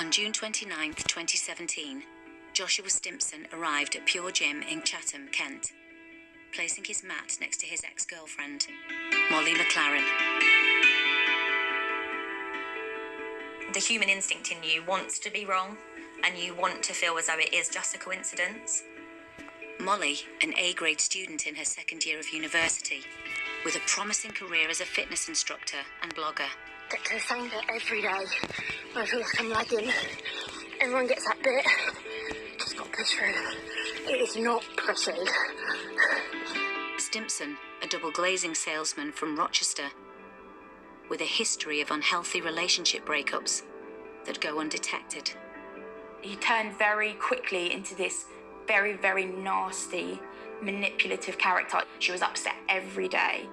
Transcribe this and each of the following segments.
On June 29th, 2017, Joshua Stimpson arrived at Pure Gym in Chatham, Kent, placing his mat next to his ex-girlfriend, Molly McClaren. The human instinct in you wants to be wrong, and you want to feel as though it is just a coincidence. Molly, an A-grade student in her second year of university, with a promising career as a fitness instructor and blogger. Get to the same bit every day. I feel like I'm lagging. Everyone gets that bit. Just got to push through. It is not pretty. Stimpson, a double glazing salesman from Rochester, with a history of unhealthy relationship breakups that go undetected. He turned very quickly into this very, very nasty, manipulative character. She was upset every day.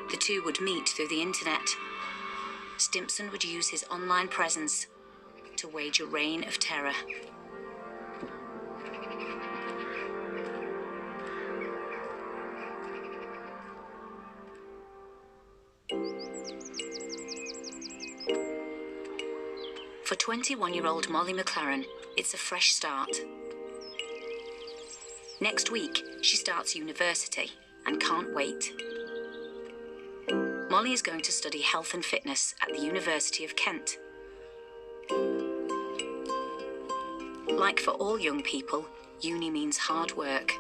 The two would meet through the internet. Stimpson would use his online presence to wage a reign of terror. For 21-year-old Molly McClaren, it's a fresh start. Next week, she starts university and can't wait. Molly is going to study health and fitness at the University of Kent. Like for all young people, uni means hard work,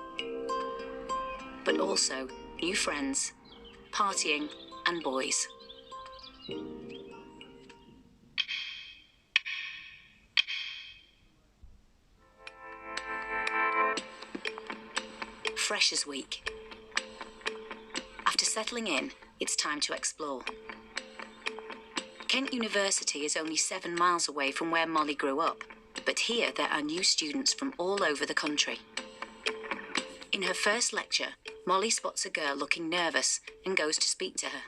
but also new friends, partying, and boys. Freshers Week. After settling in, it's time to explore. Kent University is only 7 miles away from where Molly grew up, but here there are new students from all over the country. In her first lecture, Molly spots a girl looking nervous and goes to speak to her.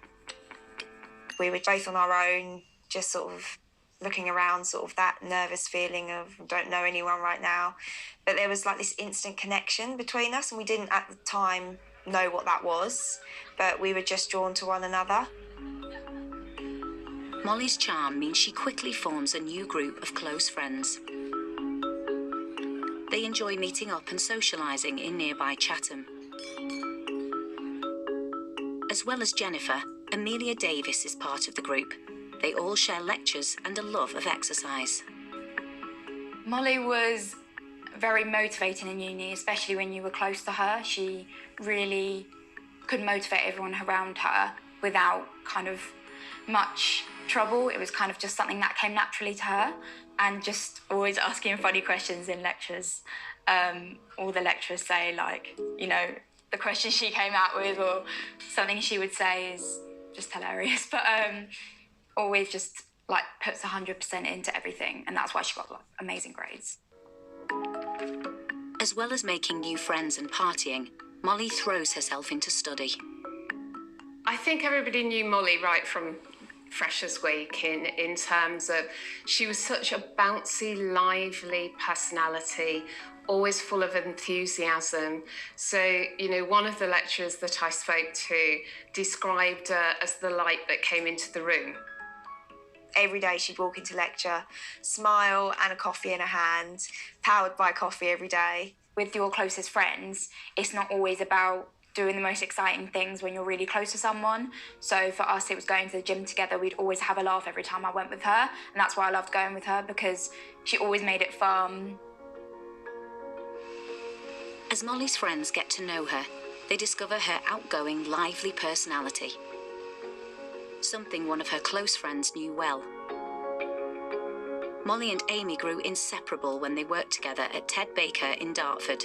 We were both on our own, just sort of looking around, sort of that nervous feeling of don't know anyone right now. But there was like this instant connection between us, and we didn't at the time know what that was, but we were just drawn to one another. Molly's charm means she quickly forms a new group of close friends. They enjoy meeting up and socialising in nearby Chatham. As well as Jennifer, Amelia Davis is part of the group. They all share lectures and a love of exercise. Molly was very motivating in uni, especially when you were close to her. She really could motivate everyone around her without kind of much trouble. It was kind of just something that came naturally to her, and just always asking funny questions in lectures. All the lecturers say, like, you know, the questions she came out with or something she would say is just hilarious, but always just like puts 100% into everything, and that's why she got like amazing grades. As well as making new friends and partying, Molly throws herself into study. I think everybody knew Molly right from Freshers Week in terms of she was such a bouncy, lively personality, always full of enthusiasm. So, you know, one of the lecturers that I spoke to described her as the light that came into the room. Every day she'd walk into lecture, smile and a coffee in her hand, powered by coffee every day. With your closest friends, it's not always about doing the most exciting things when you're really close to someone. So for us, it was going to the gym together. We'd always have a laugh every time I went with her. And that's why I loved going with her, because she always made it fun. As Molly's friends get to know her, they discover her outgoing, lively personality. Something one of her close friends knew well. Molly and Amy grew inseparable when they worked together at Ted Baker in Dartford.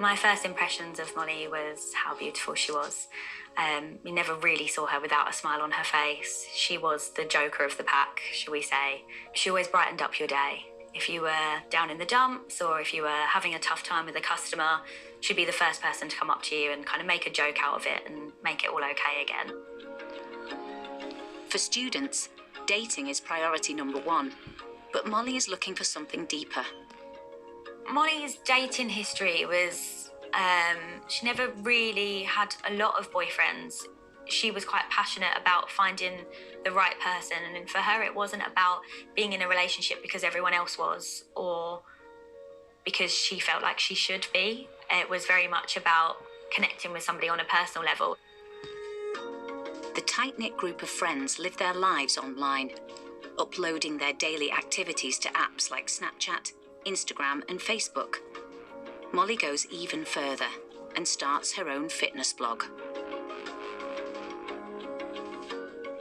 My first impressions of Molly was how beautiful she was. You never really saw her without a smile on her face. She was the joker of the pack, shall we say. She always brightened up your day. If you were down in the dumps or if you were having a tough time with a customer, she'd be the first person to come up to you and kind of make a joke out of it and make it all okay again. For students, dating is priority number one, but Molly is looking for something deeper. Molly's dating history was, she never really had a lot of boyfriends. She was quite passionate about finding the right person, and for her it wasn't about being in a relationship because everyone else was or because she felt like she should be. It was very much about connecting with somebody on a personal level. The tight-knit group of friends live their lives online, uploading their daily activities to apps like Snapchat, Instagram and Facebook. Molly goes even further and starts her own fitness blog.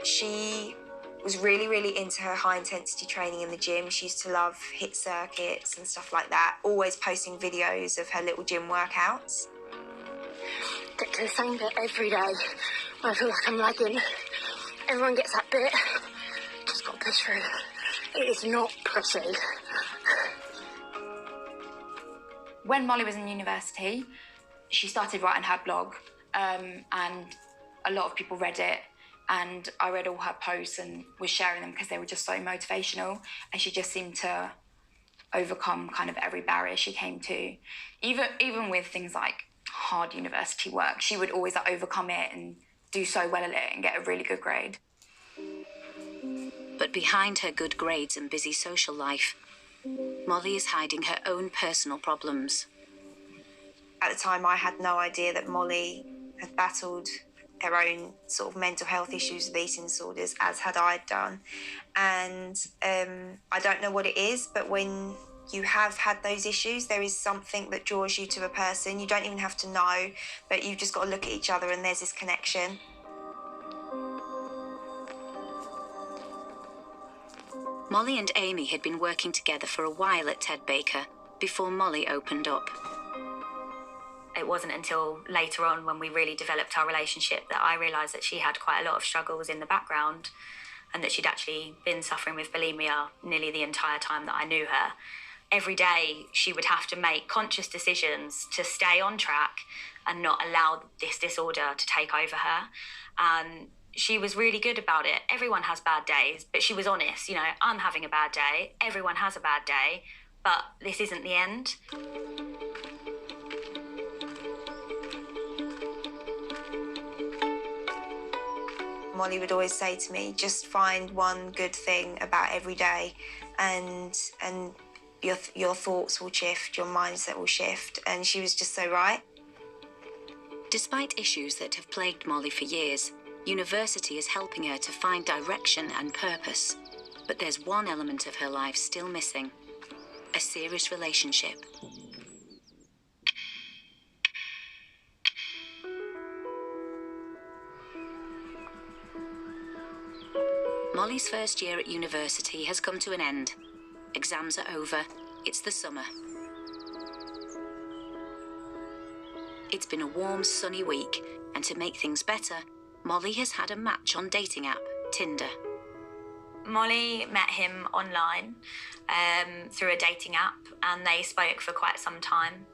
She was really, really into her high-intensity training in the gym. She used to love HIIT circuits and stuff like that, always posting videos of her little gym workouts. Get to the same bit every day. I feel like I'm lagging. Everyone gets that bit. Just got to push through. It is not pretty. When Molly was in university, she started writing her blog, and a lot of people read it. And I read all her posts and was sharing them because they were just so motivational. And she just seemed to overcome kind of every barrier she came to. Even with things like hard university work, she would always overcome it and do so well at it and get a really good grade. But behind her good grades and busy social life, Molly is hiding her own personal problems. At the time, I had no idea that Molly had battled her own sort of mental health issues with eating disorders, as had I done. And I don't know what it is, but when you have had those issues, there is something that draws you to a person. You don't even have to know, but you've just got to look at each other and there's this connection. Molly and Amy had been working together for a while at Ted Baker before Molly opened up. It wasn't until later on when we really developed our relationship that I realised that she had quite a lot of struggles in the background and that she'd actually been suffering with bulimia nearly the entire time that I knew her. Every day she would have to make conscious decisions to stay on track and not allow this disorder to take over her. And she was really good about it. Everyone has bad days, but she was honest. You know, I'm having a bad day. Everyone has a bad day, but this isn't the end. Molly would always say to me, just find one good thing about every day and your thoughts will shift, your mindset will shift. And she was just so right. Despite issues that have plagued Molly for years, university is helping her to find direction and purpose. But there's one element of her life still missing: a serious relationship. Molly's first year at university has come to an end. Exams are over. It's the summer. It's been a warm, sunny week, and to make things better, Molly has had a match on dating app Tinder. Molly met him online through a dating app, and they spoke for quite some time.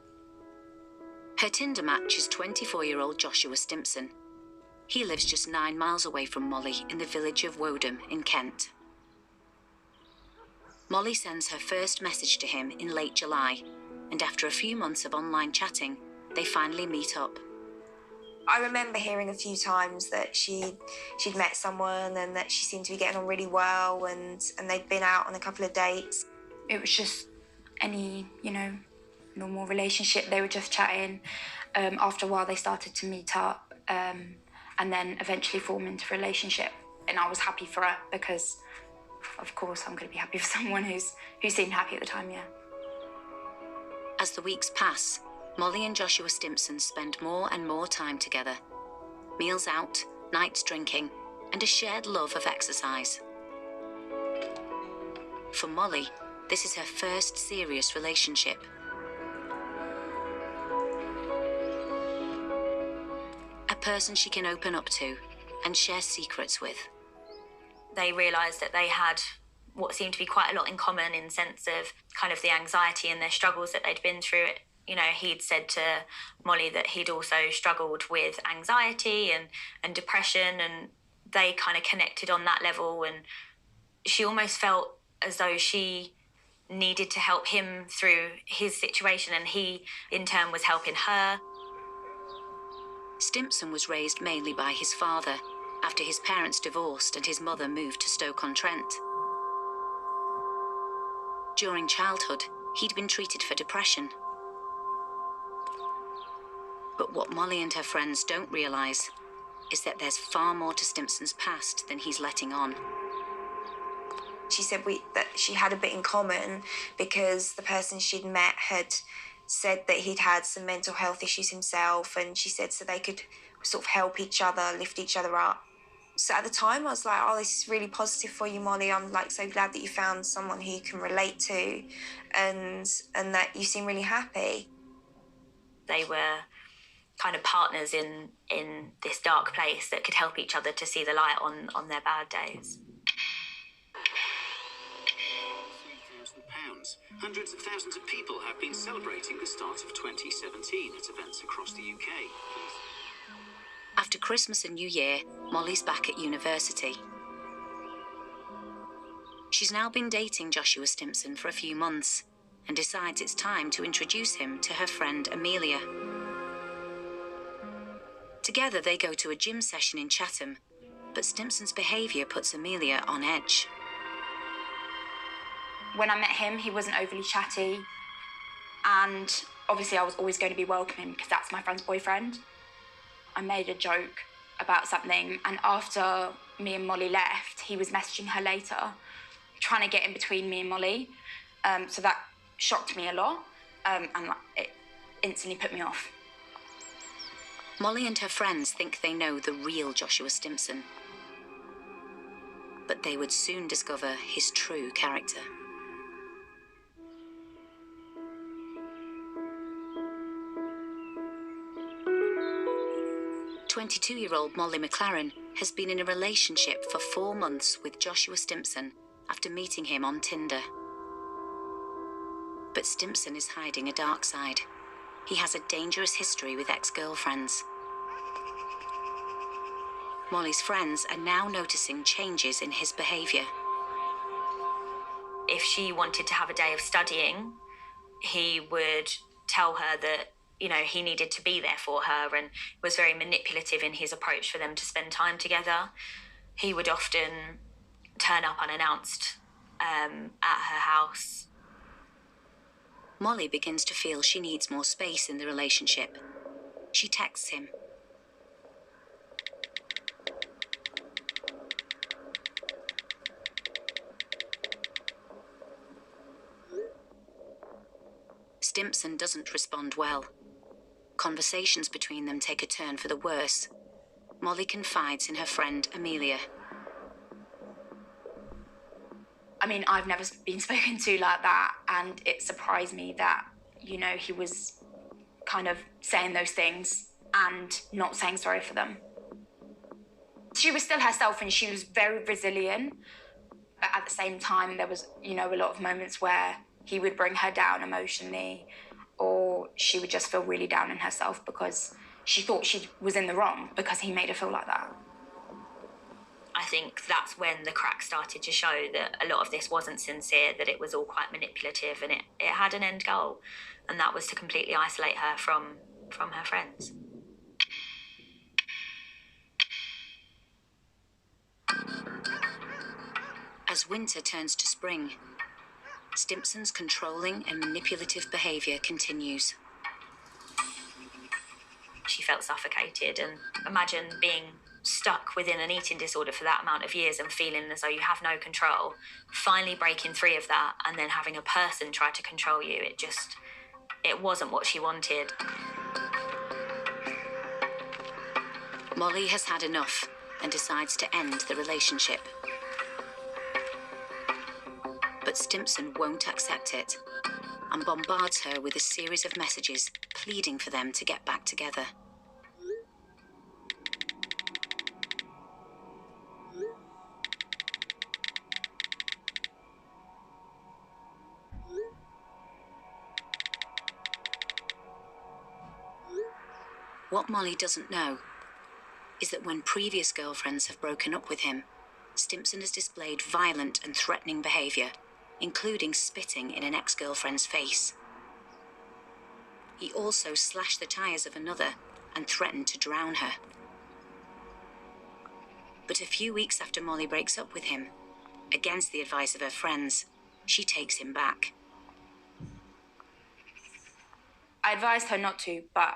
Her Tinder match is 24-year-old Joshua Stimpson. He lives just 9 miles away from Molly in the village of Woden in Kent. Molly sends her first message to him in late July, and after a few months of online chatting, they finally meet up. I remember hearing a few times that she'd met someone and that she seemed to be getting on really well, and they'd been out on a couple of dates. It was just any, normal relationship. They were just chatting. After a while, they started to meet up and then eventually form into a relationship. And I was happy for her because, of course, I'm going to be happy for someone who seemed happy at the time, yeah. As the weeks pass, Molly and Joshua Stimpson spend more and more time together. Meals out, nights drinking, and a shared love of exercise. For Molly, this is her first serious relationship. A person she can open up to and share secrets with. They realised that they had what seemed to be quite a lot in common in the sense of kind of the anxiety and their struggles that they'd been through. He'd said to Molly that he'd also struggled with anxiety and depression, and they kind of connected on that level, and she almost felt as though she needed to help him through his situation, and he in turn was helping her. Stimpson was raised mainly by his father, after his parents divorced and his mother moved to Stoke-on-Trent. During childhood, he'd been treated for depression. But what Molly and her friends don't realise is that there's far more to Stimpson's past than he's letting on. She said that she had a bit in common because the person she'd met had said that he'd had some mental health issues himself, and she said so they could sort of help each other, lift each other up. So at the time I was like, oh, this is really positive for you, Molly. I'm like so glad that you found someone who you can relate to and that you seem really happy. They were kind of partners in this dark place that could help each other to see the light on their bad days. £3,000. Hundreds of thousands of people have been celebrating the start of 2017 at events across the UK. After Christmas and New Year, Molly's back at university. She's now been dating Joshua Stimpson for a few months and decides it's time to introduce him to her friend Amelia. Together they go to a gym session in Chatham, but Stimpson's behaviour puts Amelia on edge. When I met him, he wasn't overly chatty, and obviously I was always going to be welcoming because that's my friend's boyfriend. I made a joke about something, and after me and Molly left, he was messaging her later, trying to get in between me and Molly. So that shocked me a lot, and it instantly put me off. Molly and her friends think they know the real Joshua Stimpson, but they would soon discover his true character. 22-year-old Molly McClaren has been in a relationship for 4 months with Joshua Stimpson after meeting him on Tinder. But Stimpson is hiding a dark side. He has a dangerous history with ex-girlfriends. Molly's friends are now noticing changes in his behaviour. If she wanted to have a day of studying, he would tell her that, you know, he needed to be there for her, and was very manipulative in his approach for them to spend time together. He would often turn up unannounced at her house. Molly begins to feel she needs more space in the relationship. She texts him. Stimpson doesn't respond well. Conversations between them take a turn for the worse. Molly confides in her friend Amelia. I mean, I've never been spoken to like that, and it surprised me that, you know, he was kind of saying those things and not saying sorry for them. She was still herself and she was very resilient, but at the same time there was, you know, a lot of moments where he would bring her down emotionally, or she would just feel really down in herself because she thought she was in the wrong because he made her feel like that. I think that's when the cracks started to show that a lot of this wasn't sincere, that it was all quite manipulative, and it had an end goal, and that was to completely isolate her from her friends. As winter turns to spring, Stimpson's controlling and manipulative behaviour continues. She felt suffocated, and imagine being stuck within an eating disorder for that amount of years and feeling as though you have no control, finally breaking free of that and then having a person try to control you. It wasn't what she wanted. Molly has had enough and decides to end the relationship. But Stimpson won't accept it and bombards her with a series of messages pleading for them to get back together. What Molly doesn't know is that when previous girlfriends have broken up with him, Stimpson has displayed violent and threatening behaviour, including spitting in an ex-girlfriend's face. He also slashed the tyres of another and threatened to drown her. But a few weeks after Molly breaks up with him, against the advice of her friends, she takes him back. I advised her not to, but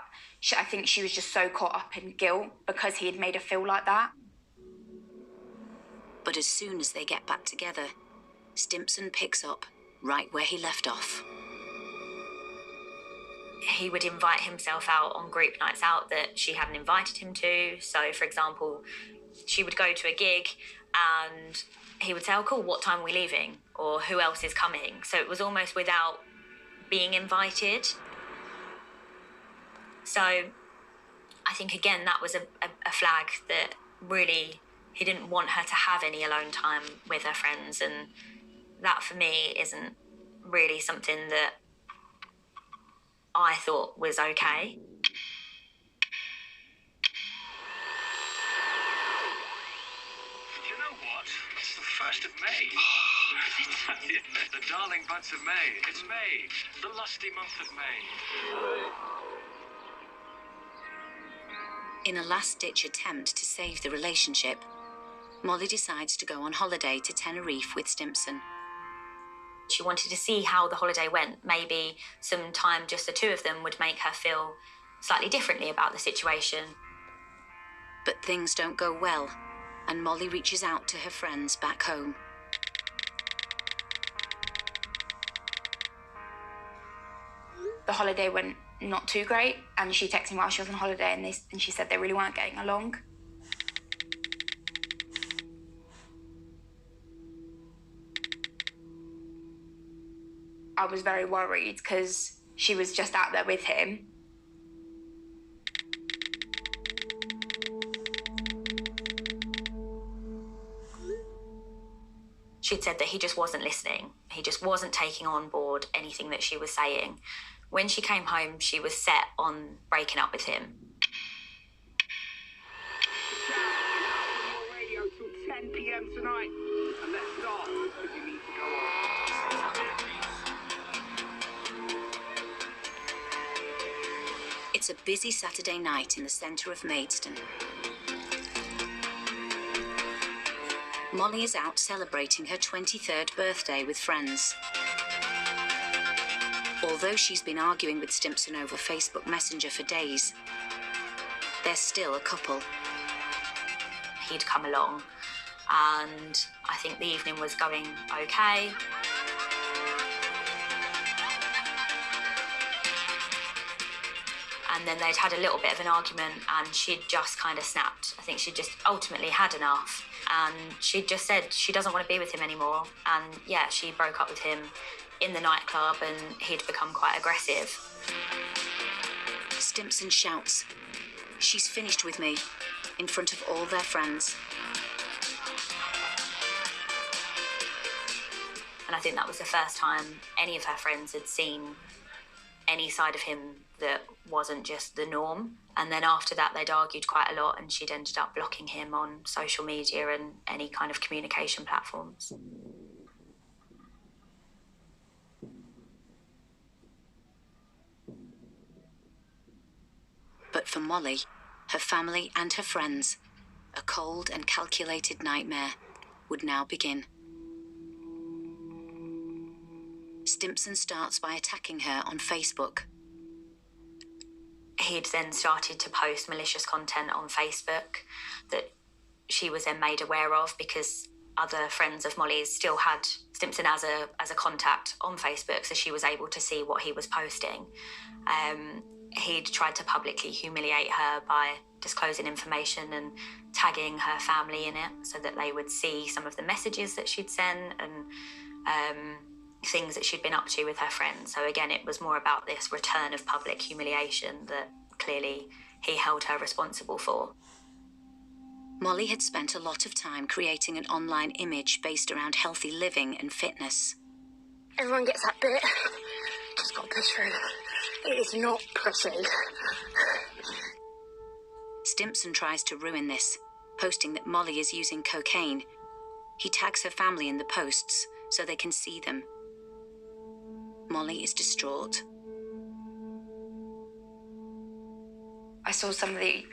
I think she was just so caught up in guilt because he had made her feel like that. But as soon as they get back together, Stimpson picks up right where he left off. He would invite himself out on group nights out that she hadn't invited him to. So, for example, she would go to a gig and he would say, oh, cool, what time are we leaving? Or who else is coming? So it was almost without being invited. So I think, again, that was a flag that really he didn't want her to have any alone time with her friends. And that, for me, isn't really something that I thought was okay. You know what? It's the 1st of May. The darling buds of May. It's May, the lusty month of May. In a last-ditch attempt to save the relationship, Molly decides to go on holiday to Tenerife with Stimpson. She wanted to see how the holiday went. Maybe some time just the two of them would make her feel slightly differently about the situation. But things don't go well, and Molly reaches out to her friends back home. The holiday went not too great, and she texted me while she was on holiday, and she said they really weren't getting along. I was very worried because she was just out there with him. She'd said that he just wasn't listening. He just wasn't taking on board anything that she was saying. When she came home, she was set on breaking up with him. Radio till 10 p.m. tonight. And let's start, because you need to go on. It's a busy Saturday night in the centre of Maidstone. Molly is out celebrating her 23rd birthday with friends. Although she's been arguing with Stimpson over Facebook Messenger for days, they're still a couple. He'd come along, and I think the evening was going okay. And then they'd had a little bit of an argument, and she'd just kind of snapped. I think she'd just ultimately had enough, and she'd just said she doesn't want to be with him anymore. And yeah, she broke up with him in the nightclub, and he'd become quite aggressive. Stimpson shouts, "She's finished with me," in front of all their friends. And I think that was the first time any of her friends had seen any side of him that wasn't just the norm. And then after that, they'd argued quite a lot, and she'd ended up blocking him on social media and any kind of communication platforms. But for Molly, her family and her friends, a cold and calculated nightmare would now begin. Stimpson starts by attacking her on Facebook. He'd then started to post malicious content on Facebook that she was then made aware of, because other friends of Molly's still had Stimpson as a contact on Facebook, so she was able to see what he was posting. He'd tried to publicly humiliate her by disclosing information and tagging her family in it so that they would see some of the messages that she'd sent and things that she'd been up to with her friends. So again, it was more about this return of public humiliation that clearly he held her responsible for. Molly had spent a lot of time creating an online image based around healthy living and fitness. Everyone gets that bit. Just got to push through. It is not pretty. Stimpson tries to ruin this, posting that Molly is using cocaine. He tags her family in the posts so they can see them. Molly is distraught. I saw some of the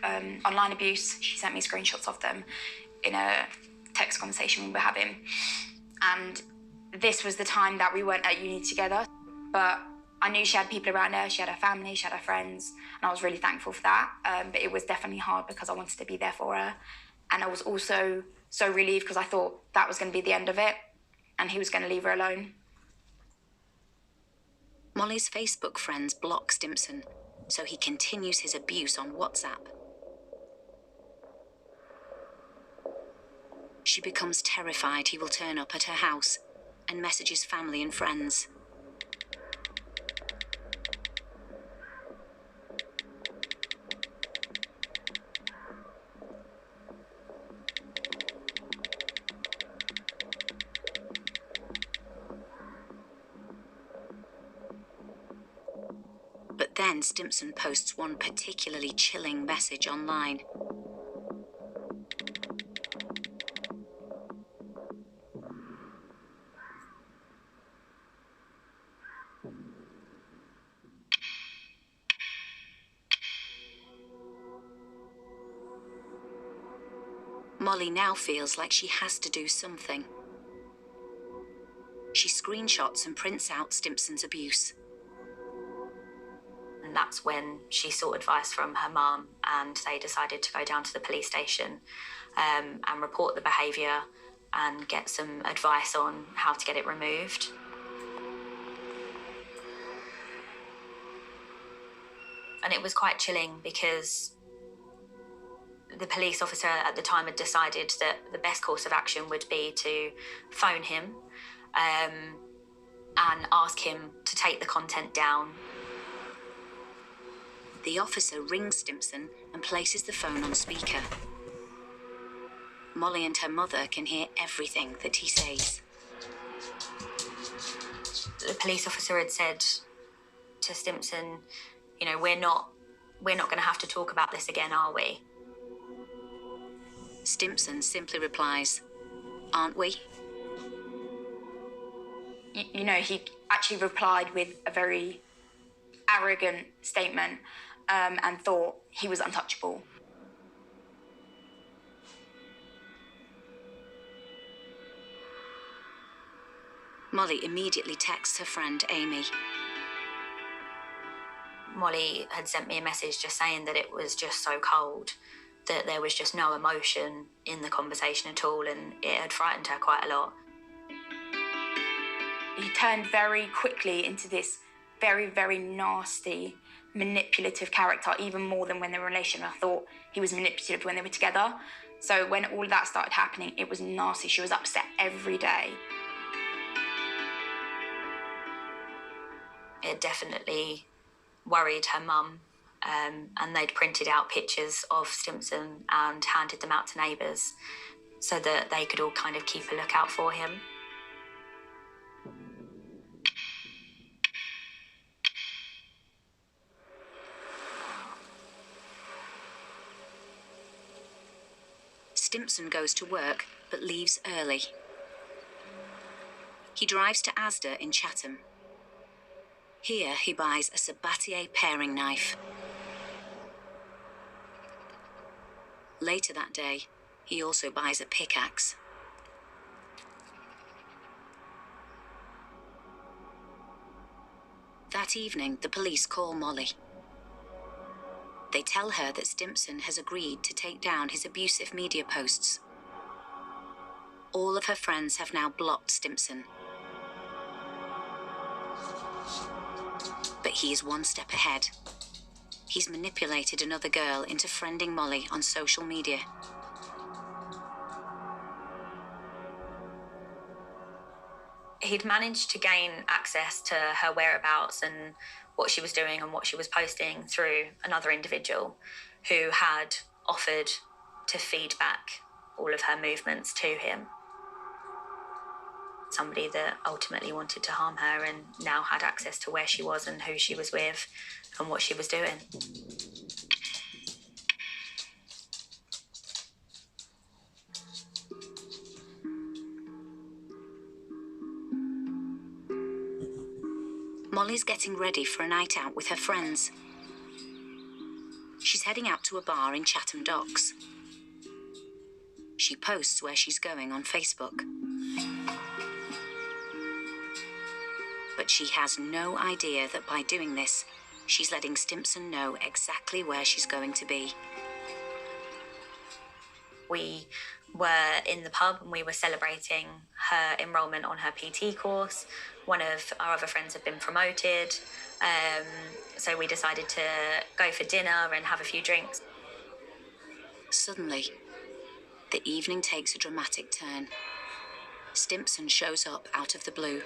online abuse. She sent me screenshots of them in a text conversation we were having. And this was the time that we weren't at uni together. But I knew she had people around her, she had her family, she had her friends, and I was really thankful for that. But it was definitely hard because I wanted to be there for her. And I was also so relieved because I thought that was going to be the end of it and he was going to leave her alone. Molly's Facebook friends block Stimpson, so he continues his abuse on WhatsApp. She becomes terrified he will turn up at her house and messages family and friends. But then Stimpson posts one particularly chilling message online. Molly now feels like she has to do something. She screenshots and prints out Stimpson's abuse. And that's when she sought advice from her mum, and they decided to go down to the police station and report the behaviour and get some advice on how to get it removed. And it was quite chilling because the police officer at the time had decided that the best course of action would be to phone him and ask him to take the content down. The officer rings Stimpson and places the phone on speaker. Molly and her mother can hear everything that he says. The police officer had said to Stimpson, you know, we're not going to have to talk about this again, are we? Stimpson simply replies, "Aren't we?" You know, he actually replied with a very arrogant statement and thought he was untouchable. Molly immediately texts her friend Amy. Molly had sent me a message just saying that it was just so cold, that there was just no emotion in the conversation at all, and it had frightened her quite a lot. He turned very quickly into this very, very nasty, manipulative character, even more than when they were in a relationship. I thought he was manipulative when they were together. So when all of that started happening, it was nasty. She was upset every day. It definitely worried her mum, and they'd printed out pictures of Stimpson and handed them out to neighbours so that they could all kind of keep a lookout for him. Stimpson goes to work, but leaves early. He drives to Asda in Chatham. Here he buys a Sabatier paring knife. Later that day, he also buys a pickaxe. That evening, the police call Molly. They tell her that Stimpson has agreed to take down his abusive media posts. All of her friends have now blocked Stimpson. But he is one step ahead. He's manipulated another girl into friending Molly on social media. He'd managed to gain access to her whereabouts and what she was doing and what she was posting through another individual who had offered to feed back all of her movements to him. Somebody that ultimately wanted to harm her and now had access to where she was and who she was with and what she was doing. Molly's getting ready for a night out with her friends. She's heading out to a bar in Chatham Docks. She posts where she's going on Facebook. But she has no idea that by doing this, she's letting Stimpson know exactly where she's going to be. We were in the pub and we were celebrating her enrolment on her PT course. One of our other friends had been promoted, so we decided to go for dinner and have a few drinks. Suddenly, the evening takes a dramatic turn. Stimpson shows up out of the blue.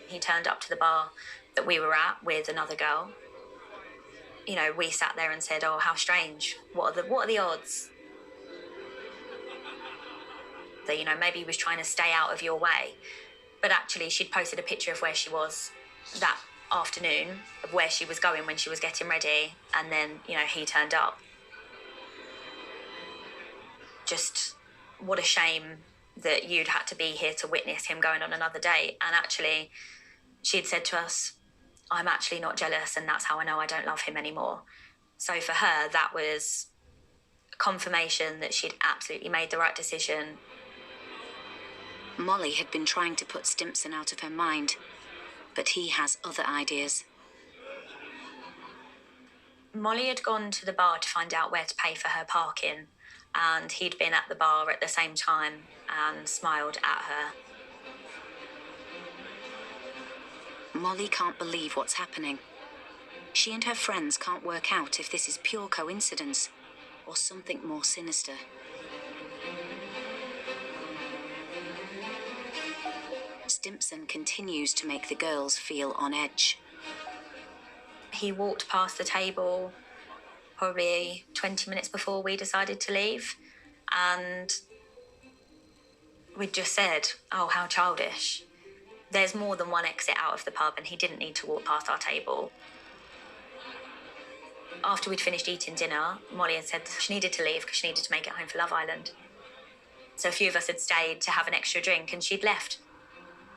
He turned up to the bar that we were at with another girl. You know, we sat there and said, "Oh, how strange. What are the odds?" That, you know, maybe he was trying to stay out of your way. But actually, she'd posted a picture of where she was that afternoon, of where she was going when she was getting ready, and then, you know, he turned up. Just what a shame that you'd had to be here to witness him going on another date. And actually, she'd said to us, "I'm actually not jealous, and that's how I know I don't love him anymore." So for her, that was confirmation that she'd absolutely made the right decision. Molly had been trying to put Stimpson out of her mind, but he has other ideas. Molly had gone to the bar to find out where to pay for her parking, and he'd been at the bar at the same time and smiled at her. Molly can't believe what's happening. She and her friends can't work out if this is pure coincidence or something more sinister. Stimpson continues to make the girls feel on edge. He walked past the table probably 20 minutes before we decided to leave, and we'd just said, "Oh, how childish. There's more than one exit out of the pub, and he didn't need to walk past our table." After we'd finished eating dinner, Molly had said she needed to leave because she needed to make it home for Love Island. So a few of us had stayed to have an extra drink, and she'd left.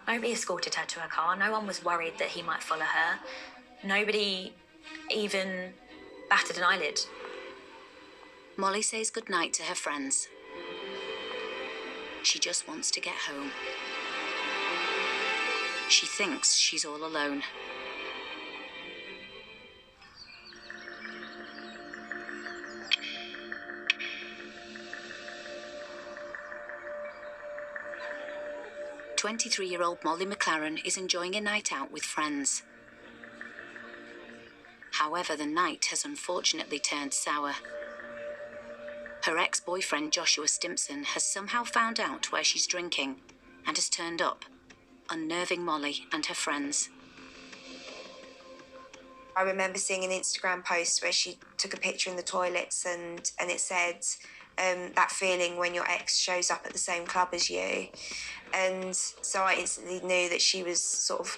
Nobody escorted her to her car. No one was worried that he might follow her. Nobody even batted an eyelid. Molly says goodnight to her friends. She just wants to get home. She thinks she's all alone. "23-year-old Molly McClaren is enjoying a night out with friends. However, the night has unfortunately turned sour. Her ex-boyfriend Joshua Stimpson has somehow found out where she's drinking and has turned up, unnerving Molly and her friends. I remember seeing an Instagram post where she took a picture in the toilets and it said, that feeling when your ex shows up at the same club as you. And so I instantly knew that she was sort of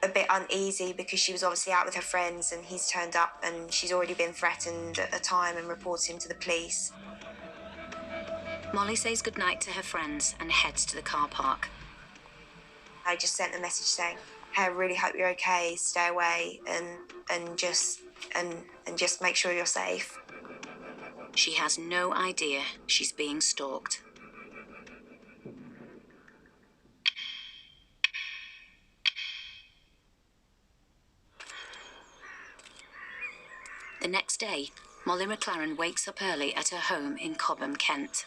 a bit uneasy because she was obviously out with her friends and he's turned up and she's already been threatened at the time and reported him to the police. Molly says goodnight to her friends and heads to the car park. I just sent a message saying, "Hey, I really hope you're okay, stay away and just make sure you're safe." She has no idea she's being stalked. The next day, Molly McClaren wakes up early at her home in Cobham, Kent.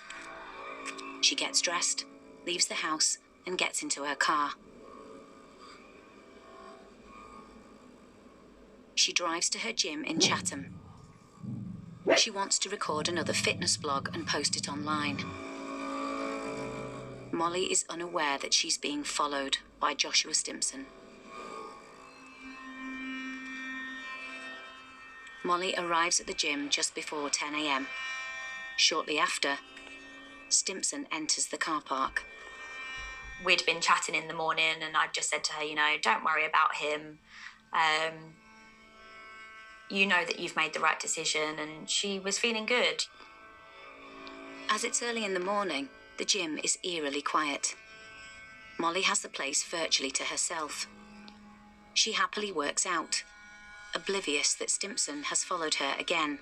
She gets dressed, leaves the house, and gets into her car. She drives to her gym in Chatham. She wants to record another fitness blog and post it online. Molly is unaware that she's being followed by Joshua Stimpson. Molly arrives at the gym just before 10 a.m. Shortly after, Stimpson enters the car park. We'd been chatting in the morning and I'd just said to her, you know, don't worry about him. You know that you've made the right decision, and she was feeling good. As it's early in the morning, the gym is eerily quiet. Molly has the place virtually to herself. She happily works out, oblivious that Stimpson has followed her again,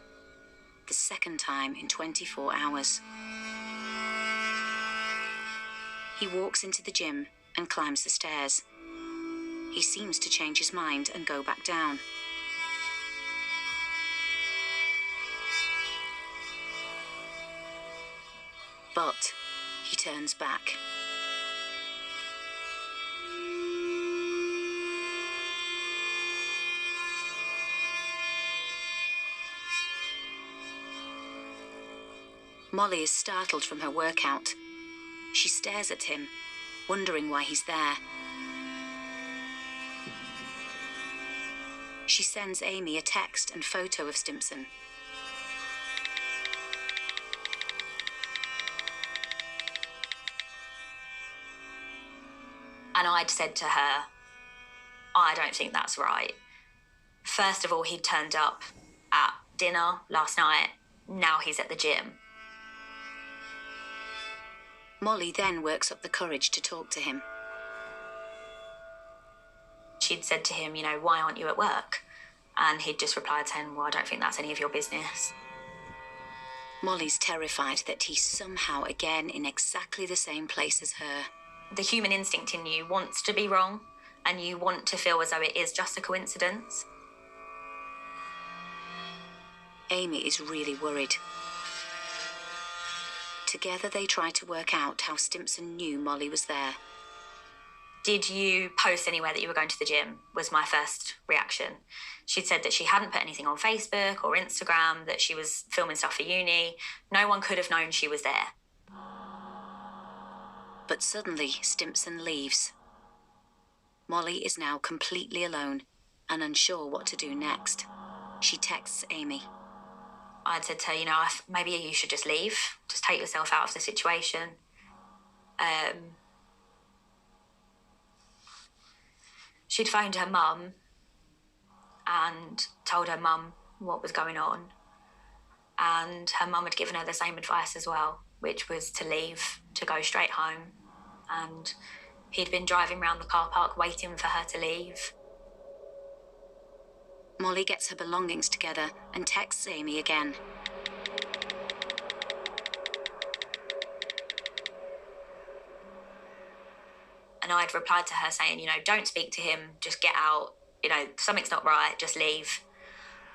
the second time in 24 hours. He walks into the gym and climbs the stairs. He seems to change his mind and go back down. But he turns back. Molly is startled from her workout. She stares at him, wondering why he's there. She sends Amy a text and photo of Stimpson. And I'd said to her, I don't think that's right. First of all, he turned up at dinner last night. Now he's at the gym. Molly then works up the courage to talk to him. She'd said to him, why aren't you at work? And he'd just replied saying, well, I don't think that's any of your business. Molly's terrified that he's somehow again in exactly the same place as her. The human instinct in you wants to be wrong, and you want to feel as though it is just a coincidence. Amy is really worried. Together they try to work out how Stimpson knew Molly was there. Did you post anywhere that you were going to the gym? Was my first reaction. She'd said that she hadn't put anything on Facebook or Instagram, that she was filming stuff for uni. No one could have known she was there. But suddenly, Stimpson leaves. Molly is now completely alone and unsure what to do next. She texts Amy. I'd said to her, maybe you should just leave. Just take yourself out of the situation. She'd phoned her mum and told her mum what was going on. And her mum had given her the same advice as well, which was to leave, to go straight home. And he'd been driving around the car park waiting for her to leave. Molly gets her belongings together and texts Amy again. And I'd replied to her saying, don't speak to him, just get out. Something's not right, just leave.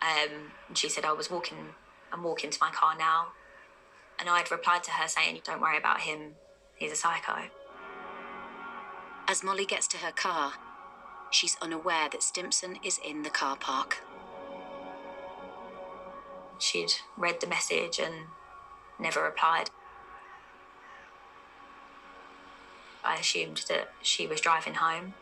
And she said, I'm walking to my car now. And I'd replied to her saying, don't worry about him, he's a psycho. As Molly gets to her car, she's unaware that Stimpson is in the car park. She'd read the message and never replied. I assumed that she was driving home.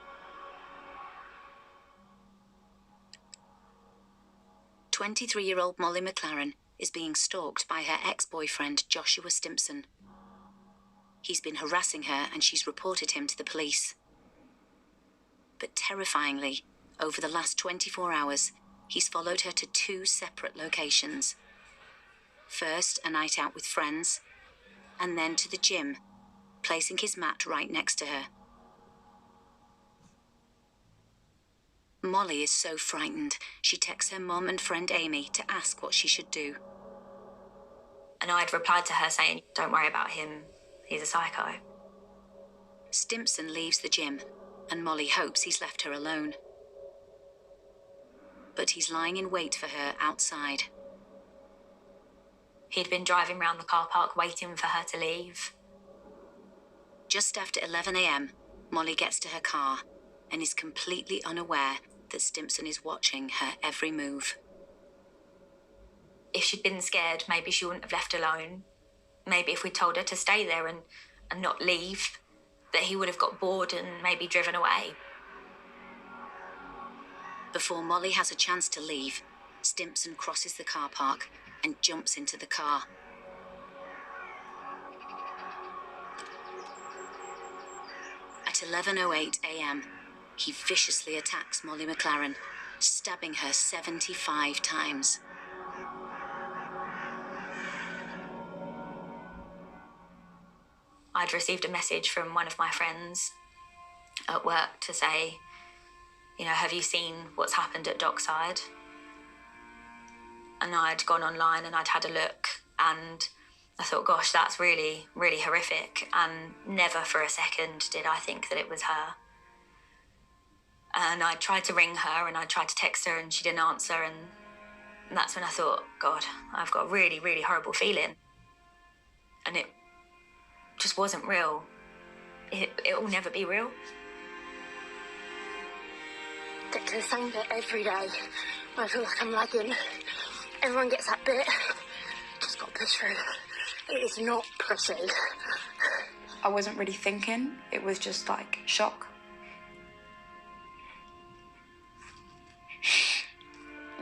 "23-year-old Molly McClaren is being stalked by her ex-boyfriend Joshua Stimpson. He's been harassing her and she's reported him to the police. But terrifyingly, over the last 24 hours, he's followed her to 2 separate locations. First, a night out with friends, and then to the gym, placing his mat right next to her. Molly is so frightened, she texts her mum and friend Amy to ask what she should do. And I'd replied to her saying, don't worry about him, he's a psycho. Stimpson leaves the gym, and Molly hopes he's left her alone. But he's lying in wait for her outside. He'd been driving around the car park waiting for her to leave. Just after 11 a.m, Molly gets to her car and is completely unaware that Stimpson is watching her every move. If she'd been scared, maybe she wouldn't have left alone. Maybe if we told her to stay there and not leave, that he would have got bored and maybe driven away. Before Molly has a chance to leave, Stimpson crosses the car park and jumps into the car. At 11:08 a.m, he viciously attacks Molly McClaren, stabbing her 75 times. I'd received a message from one of my friends at work to say you know, have you seen what's happened at Dockside? And I'd gone online and I'd had a look, and I thought, gosh, that's really, really horrific. And never for a second did I think that it was her. And I tried to ring her and I tried to text her and she didn't answer. And that's when I thought, God, I've got a really, really horrible feeling. And it just wasn't real. It will never be real. Get to the same bit every day. I feel like I'm lagging. Everyone gets that bit. Just got to push through. It is not pretty. I wasn't really thinking. It was just like shock.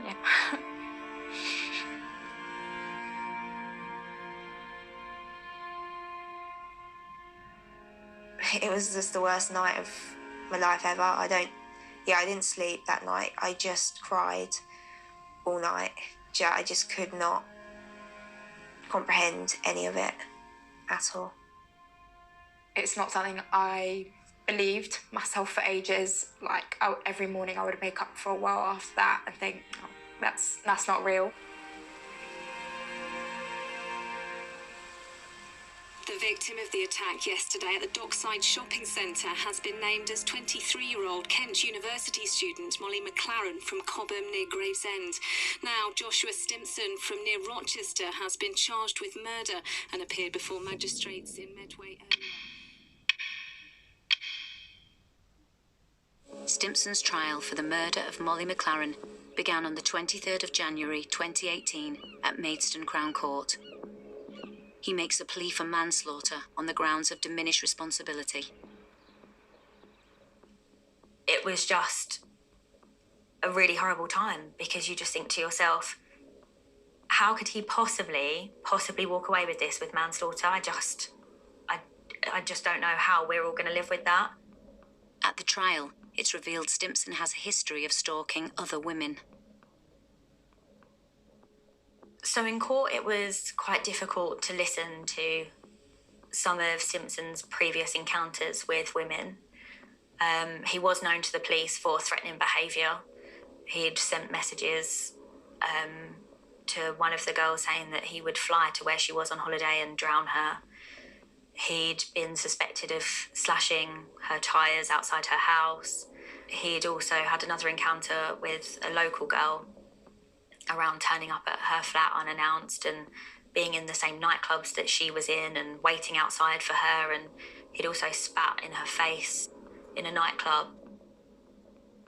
Yeah. It was just the worst night of my life ever. I didn't sleep that night. I just cried all night. I just could not comprehend any of it at all. It's not something I believed myself for ages. Like, every morning I would wake up for a while after that and think, oh, that's not real. The victim of the attack yesterday at the Dockside Shopping Centre has been named as 23-year-old Kent University student Molly McClaren from Cobham near Gravesend. Now, Joshua Stimpson from near Rochester has been charged with murder and appeared before magistrates in Medway area. Stimpson's trial for the murder of Molly McClaren began on the 23rd of January 2018 at Maidstone Crown Court. He makes a plea for manslaughter on the grounds of diminished responsibility. It was just a really horrible time, because you just think to yourself, how could he possibly walk away with this, with manslaughter? I just don't know how we're all going to live with that. At the trial, it's revealed Stimpson has a history of stalking other women. So in court, it was quite difficult to listen to some of Stimpson's previous encounters with women. He was known to the police for threatening behaviour. He'd sent messages to one of the girls saying that he would fly to where she was on holiday and drown her. He'd been suspected of slashing her tyres outside her house. He'd also had another encounter with a local girl around turning up at her flat unannounced and being in the same nightclubs that she was in and waiting outside for her, and he'd also spat in her face in a nightclub.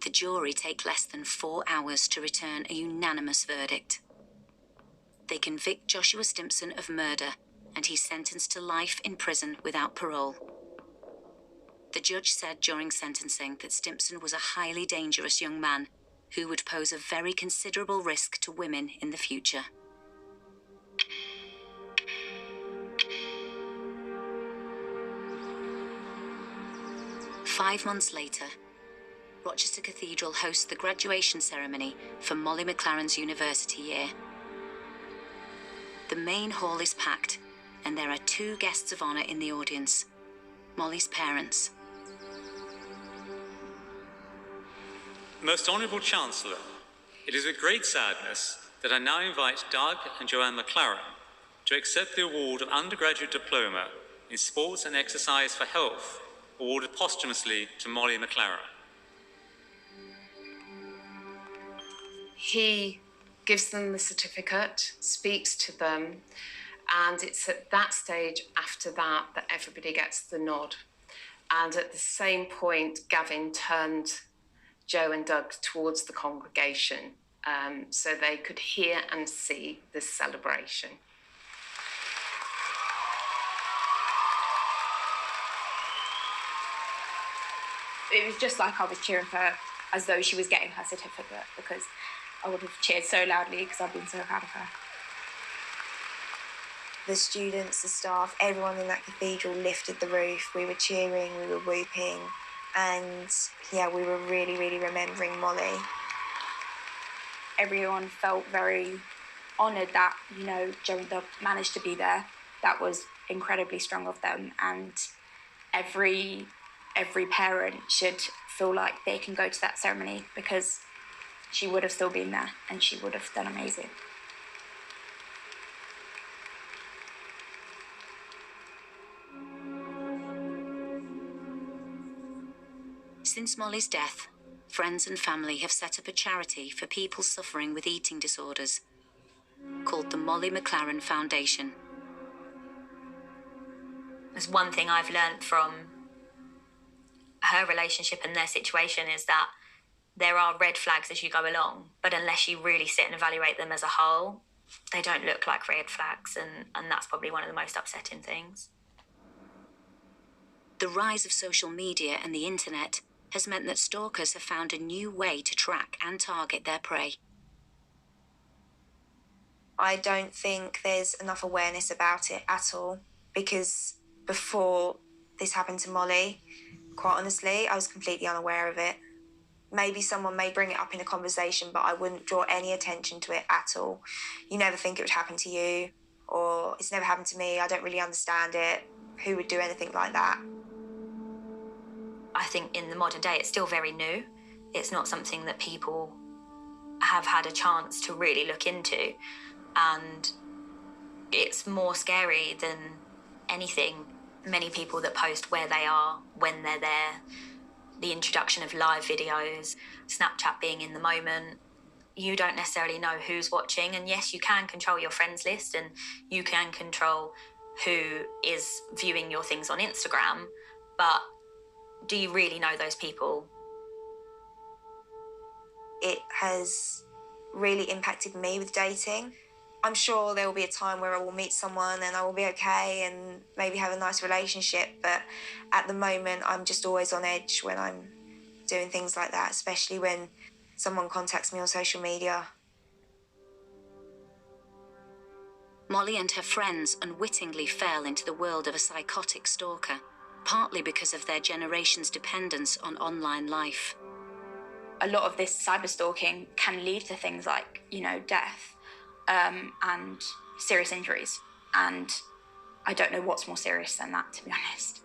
The jury take less than 4 hours to return a unanimous verdict. They convict Joshua Stimpson of murder, and he's sentenced to life in prison without parole. The judge said during sentencing that Stimpson was a highly dangerous young man who would pose a very considerable risk to women in the future. Five months later, Rochester Cathedral hosts the graduation ceremony for Molly McClaren's university year. The main hall is packed, and there are 2 guests of honour in the audience: Molly's parents. Most Honourable Chancellor, it is with great sadness that I now invite Doug and Joanne McClaren to accept the award of undergraduate diploma in Sports and Exercise for Health, awarded posthumously to Molly McClaren. He gives them the certificate, speaks to them, and it's at that stage after that that everybody gets the nod. And at the same point, Gavin turned Joe and Doug towards the congregation so they could hear and see this celebration. It was just like I was cheering for her as though she was getting her certificate, because I would have cheered so loudly because I've been so proud of her. The students, the staff, everyone in that cathedral lifted the roof. We were cheering, we were whooping, and yeah, we were really, really remembering Molly. Everyone felt very honoured that, you know, Joe and Doug managed to be there. That was incredibly strong of them, and every every parent should feel like they can go to that ceremony, because she would have still been there and she would have done amazing. Since Molly's death, friends and family have set up a charity for people suffering with eating disorders called the Molly McClaren Foundation. There's one thing I've learned from her relationship and their situation is that there are red flags as you go along, but unless you really sit and evaluate them as a whole, they don't look like red flags, and that's probably one of the most upsetting things. The rise of social media and the internet has meant that stalkers have found a new way to track and target their prey. I don't think there's enough awareness about it at all, because before this happened to Molly, quite honestly, I was completely unaware of it. Maybe someone may bring it up in a conversation, but I wouldn't draw any attention to it at all. You never think it would happen to you, or it's never happened to me, I don't really understand it. Who would do anything like that? I think in the modern day, it's still very new. It's not something that people have had a chance to really look into. And it's more scary than anything. Many people that post where they are, when they're there, the introduction of live videos, Snapchat being in the moment. You don't necessarily know who's watching. And yes, you can control your friends list and you can control who is viewing your things on Instagram. But do you really know those people? It has really impacted me with dating. I'm sure there will be a time where I will meet someone and I will be okay and maybe have a nice relationship, but at the moment I'm just always on edge when I'm doing things like that, especially when someone contacts me on social media. Molly and her friends unwittingly fell into the world of a psychotic stalker, partly because of their generation's dependence on online life. A lot of this cyber stalking can lead to things like, death and serious injuries. And I don't know what's more serious than that, to be honest.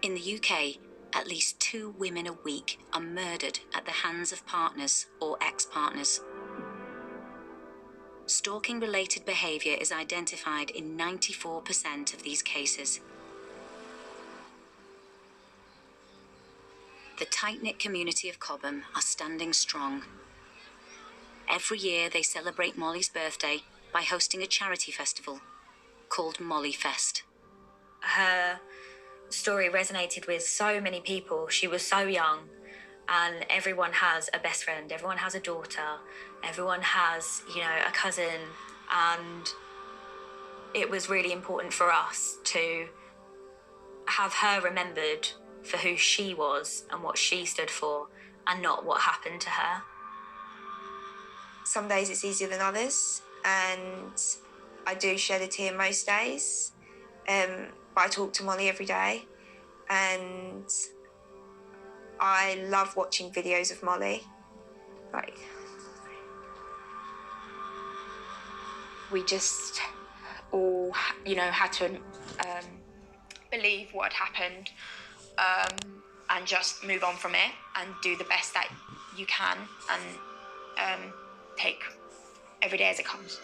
In the UK, at least 2 women a week are murdered at the hands of partners or ex-partners. Stalking-related behaviour is identified in 94% of these cases. The tight-knit community of Cobham are standing strong. Every year they celebrate Molly's birthday by hosting a charity festival called Molly Fest. Her story resonated with so many people. She was so young, and everyone has a best friend, everyone has a daughter, everyone has, a cousin, and it was really important for us to have her remembered for who she was and what she stood for, and not what happened to her. Some days it's easier than others, and I do shed a tear most days. But I talk to Molly every day, and I love watching videos of Molly. We just all, had to believe what had happened and just move on from it and do the best that you can and take every day as it comes.